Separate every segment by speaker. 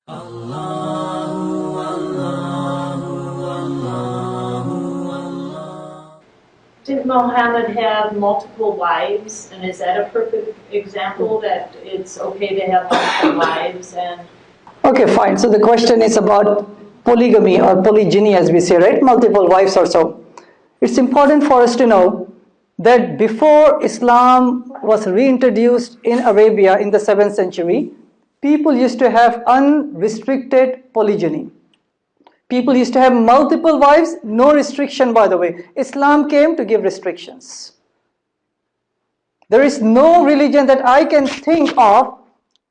Speaker 1: Did Muhammad have multiple wives, and is that a perfect example that it's okay to have multiple wives? And
Speaker 2: Okay, fine. So the question is about polygamy or polygyny, as we say, right? Multiple wives or so. It's important for us to know that before Islam was reintroduced in Arabia in the 7th century, people used to have unrestricted polygyny. People used to have multiple wives, no restriction, by the way. Islam came to give restrictions. There is no religion that I can think of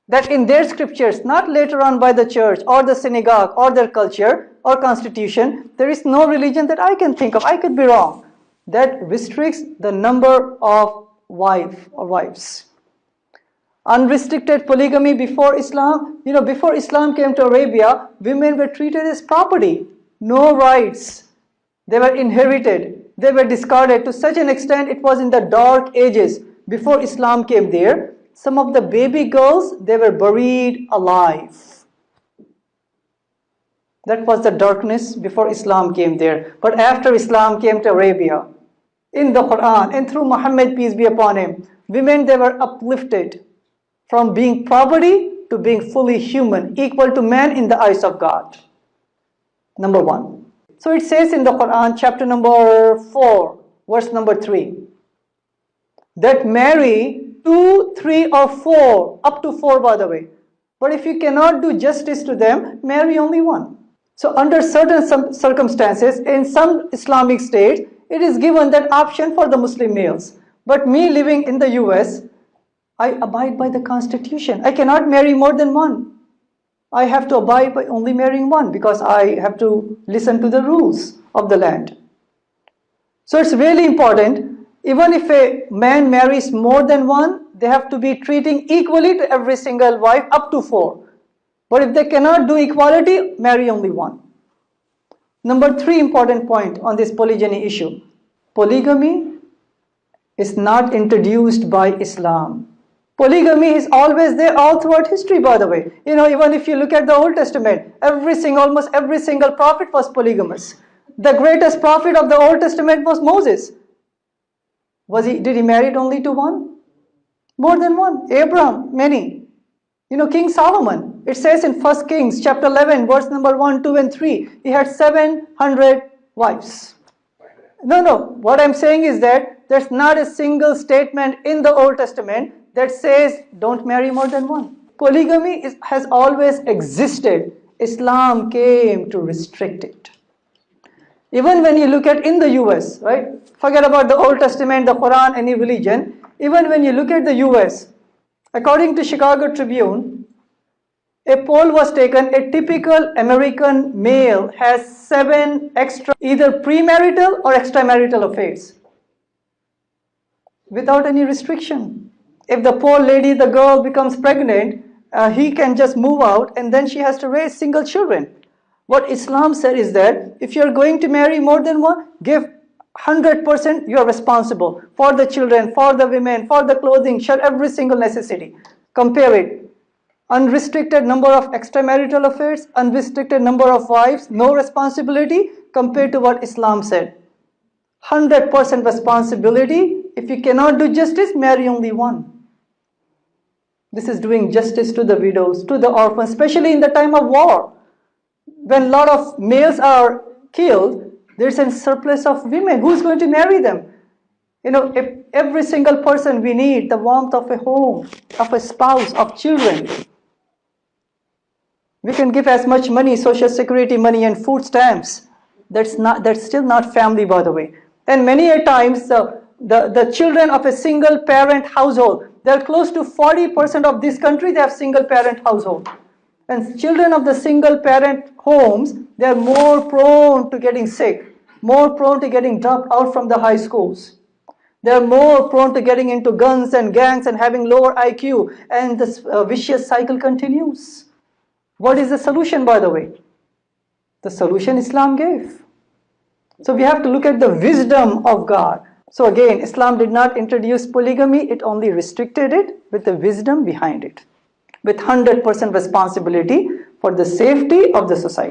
Speaker 2: that in their scriptures, not later on by the church or the synagogue or their culture or constitution, there is no religion that I can think of, I could be wrong, that restricts the number of wives. Unrestricted polygamy before Islam, before Islam came to Arabia, women were treated as property, no rights. They were inherited, they were discarded to such an extent it was in the dark ages before Islam came there. Some of the baby girls, they were buried alive. That was the darkness before Islam came there. But after Islam came to Arabia, in the Quran and through Muhammad, peace be upon him, women, they were uplifted from being property to being fully human, equal to man in the eyes of God. Number one. So it says in the Quran, chapter number 4, verse number 3, that marry 2, 3 or 4, up to 4 by the way. But if you cannot do justice to them, marry only one. So under certain circumstances, in some Islamic states, it is given that option for the Muslim males. But me living in the US, I abide by the constitution. I cannot marry more than one. I have to abide by only marrying one because I have to listen to the rules of the land. So it's really important, even if a man marries more than one, they have to be treating equally to every single wife up to 4. But if they cannot do equality, marry only one. Number 3 important point on this polygyny issue. Polygamy is not introduced by Islam. Polygamy is always there all throughout history, by the way. Even if you look at the Old Testament, almost every single prophet was polygamous. The greatest prophet of the Old Testament was Moses. Did he marry only to one? More than one. Abraham, many. King Solomon, it says in 1 Kings chapter 11, verse number 1, 2 and 3, he had 700 wives. No, what I'm saying is that there's not a single statement in the Old Testament that says don't marry more than one. Polygamy has always existed. Islam came to restrict it. Even when you look at in the US, right? Forget about the Old Testament, the Quran, any religion. Even when you look at the US, according to Chicago Tribune, a poll was taken, a typical American male has 7 extra, either premarital or extramarital affairs, without any restriction. If the poor lady, the girl becomes pregnant, he can just move out and then she has to raise single children. What Islam said is that if you're going to marry more than one, give 100%, you're responsible for the children, for the women, for the clothing, share every single necessity. Compare it. Unrestricted number of extramarital affairs, unrestricted number of wives, no responsibility, compared to what Islam said. 100% responsibility. If you cannot do justice, marry only one. This is doing justice to the widows, to the orphans, especially in the time of war. When a lot of males are killed, there's a surplus of women. Who's going to marry them? If every single person, we need the warmth of a home, of a spouse, of children. We can give as much money, social security money and food stamps. That's still not family, by the way. And many a times, the children of a single parent household, they're close to 40% of this country, they have single parent household. And children of the single parent homes, they're more prone to getting sick, more prone to getting dropped out from the high schools. They're more prone to getting into guns and gangs and having lower IQ, and this vicious cycle continues. What is the solution, by the way? The solution Islam gave. So we have to look at the wisdom of God. So again, Islam did not introduce polygamy, it only restricted it with the wisdom behind it. With 100% responsibility for the safety of the society.